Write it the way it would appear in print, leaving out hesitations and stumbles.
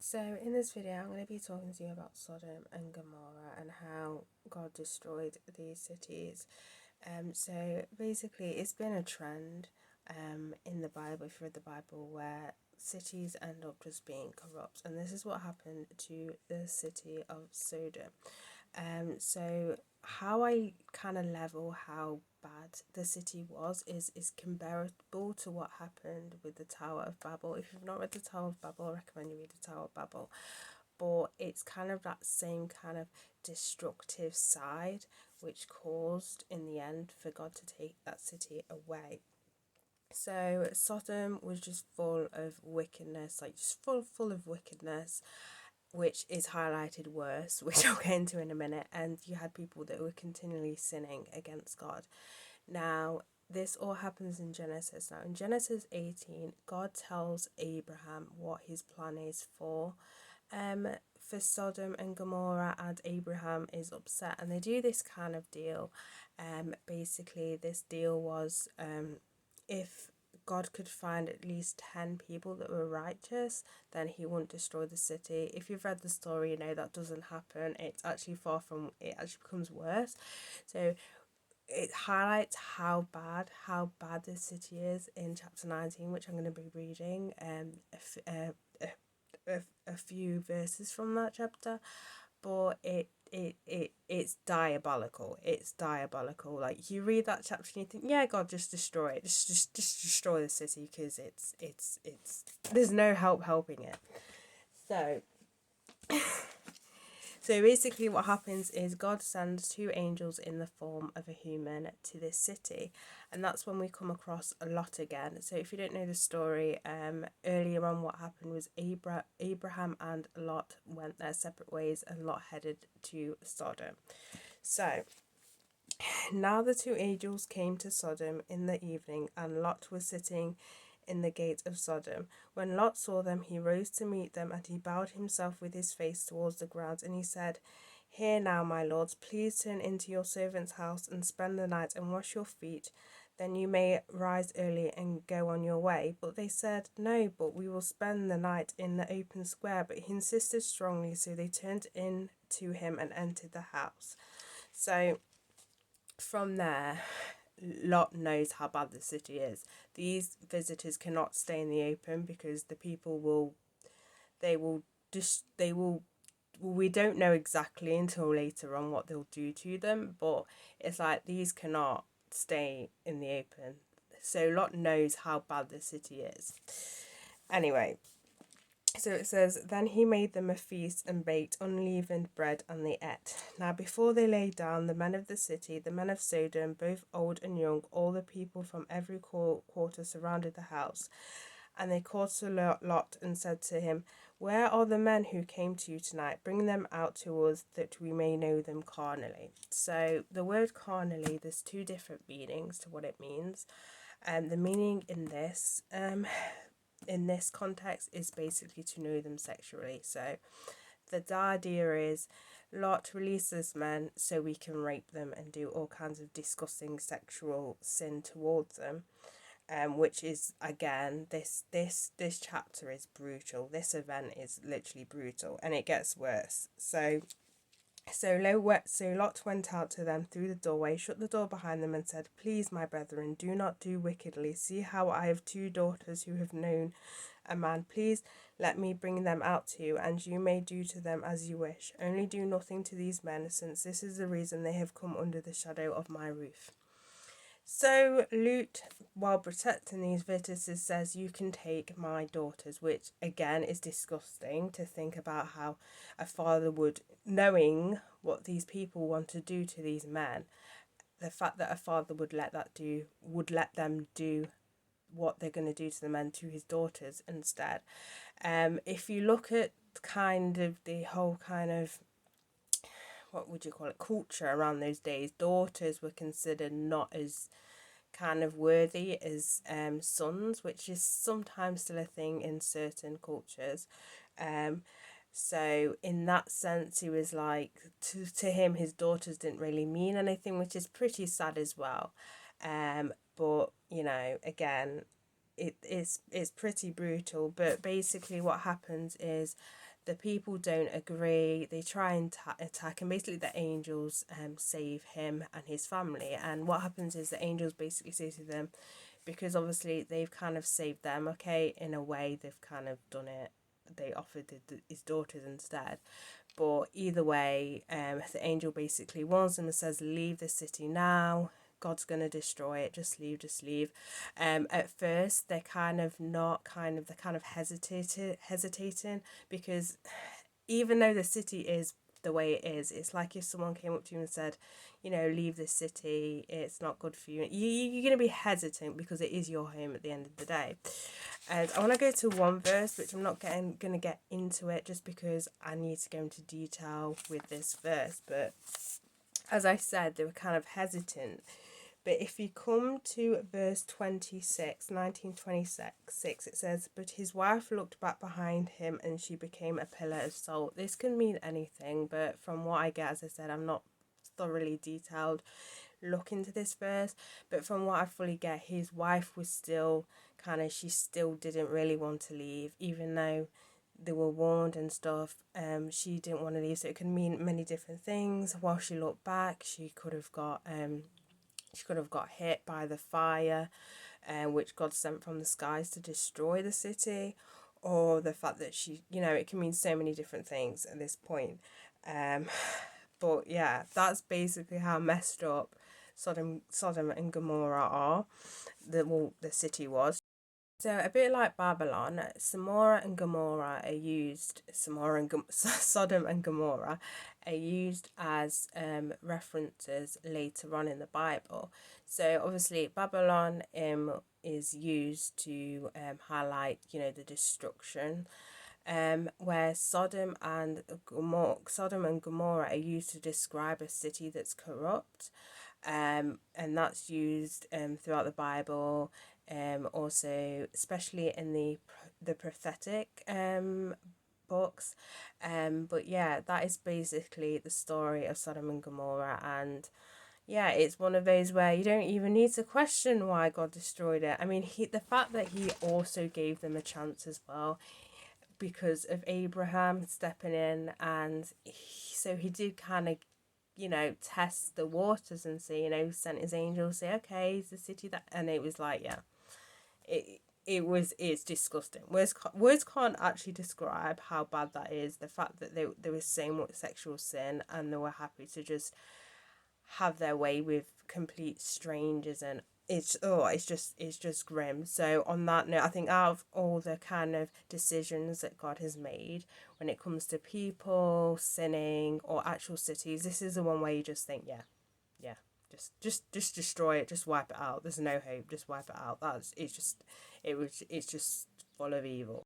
So in this video I'm going to be talking to you about Sodom and Gomorrah and how God destroyed these cities. So basically it's been a trend in the Bible, if you read the Bible, where cities end up just being corrupt, and this is what happened to the city of Sodom. So how I kind of level how bad the city was is comparable to what happened with the Tower of Babel. If you've not read the Tower of Babel, I recommend you read the Tower of Babel. But it's kind of that same kind of destructive side which caused in the end for God to take that city away. So Sodom was just full of wickedness, like just full of wickedness, which is highlighted worse, which I'll get into in a minute. And you had people that were continually sinning against God. Now, this all happens in Genesis. Now, in Genesis 18, God tells Abraham what his plan is um for Sodom and Gomorrah, and Abraham is upset, and they do this kind of deal. Basically this deal was if God could find at least 10 people that were righteous, then he wouldn't destroy the city. If you've read the story, you know that doesn't happen. It's actually it actually becomes worse. So it highlights how bad this city is in chapter 19, which I'm going to be reading a few verses from that chapter. But it's diabolical. It's diabolical. Like, you read that chapter and you think, yeah, God, just destroy it. Just destroy the city, because it's there's no helping it. So So basically what happens is God sends two angels in the form of a human to this city, and that's when we come across Lot again. So if you don't know the story, earlier on what happened was Abraham and Lot went their separate ways, and Lot headed to Sodom. So now the two angels came to Sodom in the evening, and Lot was sitting in the gate of Sodom. When Lot saw them, he rose to meet them, and he bowed himself with his face towards the ground, and he said, "Here now, my lords, please turn into your servant's house and spend the night and wash your feet. Then you may rise early and go on your way." But they said, "No, but we will spend the night in the open square." But he insisted strongly, so they turned in to him and entered the house. So from there, Lot knows how bad the city is. These visitors cannot stay in the open, because the people will, they will just, they will, we don't know exactly until later on what they'll do to them, but it's like these cannot stay in the open. So Lot knows how bad the city is. Anyway, so it says, "Then he made them a feast and baked unleavened bread, and they ate. Now before they lay down, the men of the city, the men of Sodom, both old and young, all the people from every quarter surrounded the house. And they called to Lot and said to him, 'Where are the men who came to you tonight? Bring them out to us, that we may know them carnally.'" So the word carnally, there's two different meanings to what it means. The meaning in this context is basically to know them sexually. So the idea is, Lot releases men so we can rape them and do all kinds of disgusting sexual sin towards them. Which is, again, this chapter is brutal. This event is literally brutal, and it gets worse. So Lot went out to them through the doorway, shut the door behind them, and said, "Please, my brethren, do not do wickedly. See how I have two daughters who have known a man. Please let me bring them out to you, and you may do to them as you wish. Only do nothing to these men, since this is the reason they have come under the shadow of my roof." So Lot, while protecting these visitors, says, "You can take my daughters," which again is disgusting to think about, how a father would, knowing what these people want to do to these men, the fact that a father would let them do what they're going to do to the men to his daughters instead. If you look at kind of the whole kind of, what would you call it, culture around those days, daughters were considered not as kind of worthy as sons, which is sometimes still a thing in certain cultures. So in that sense, he was like, to him, his daughters didn't really mean anything, which is pretty sad as well. But, you know, again, it's pretty brutal. But basically what happens is the people don't agree. They try and attack, and basically the angels save him and his family. And what happens is the angels basically say to them, because obviously they've kind of saved them, okay, in a way they've kind of done it, they offered his daughters instead. But either way, the angel basically warns them and says, leave the city now. God's going to destroy it. Just leave, just leave. At first, they're kind of not kind of, they're kind of hesitating, because even though the city is the way it is, it's like if someone came up to you and said, you know, leave the city, it's not good for you. You're going to be hesitant because it is your home at the end of the day. And I want to go to one verse, which I'm not going to get into it just because I need to go into detail with this verse. But as I said, they were kind of hesitant. But if you come to verse 26, 1926, it says, but his wife looked back behind him and she became a pillar of salt. This can mean anything, but from what I get, as I said, I'm not thoroughly detailed look into this verse, but from what I fully get, his wife was still kind of, she still didn't really want to leave, even though they were warned and stuff. She didn't want to leave, so it could mean many different things. While she looked back, she could have got hit by the fire, which God sent from the skies to destroy the city, or the fact that she, you know, it can mean so many different things at this point. But yeah, that's basically how messed up Sodom and Gomorrah are. The city was. So a bit like Babylon, Sodom and Gomorrah are used as references later on in the Bible. So obviously Babylon is used to highlight, you know, the destruction. Where Sodom and Gomorrah are used to describe a city that's corrupt, and that's used throughout the Bible, also especially in the prophetic books. But yeah, that is basically the story of Sodom and Gomorrah, and yeah, it's one of those where you don't even need to question why God destroyed it. I mean, the fact that he also gave them a chance as well, because of Abraham stepping in, and so he did kind of, you know, test the waters and see, you know, sent his angels, say, okay, is the city that, and it was like, yeah, it's disgusting. Words can't actually describe how bad that is. The fact that there was so much sexual sin and they were happy to just have their way with complete strangers, and it's just grim. So on that note, I think out of all the kind of decisions that God has made when it comes to people sinning or actual cities, this is the one where you just think, yeah, just destroy it, just wipe it out. There's no hope, just wipe it out. It's just full of evil.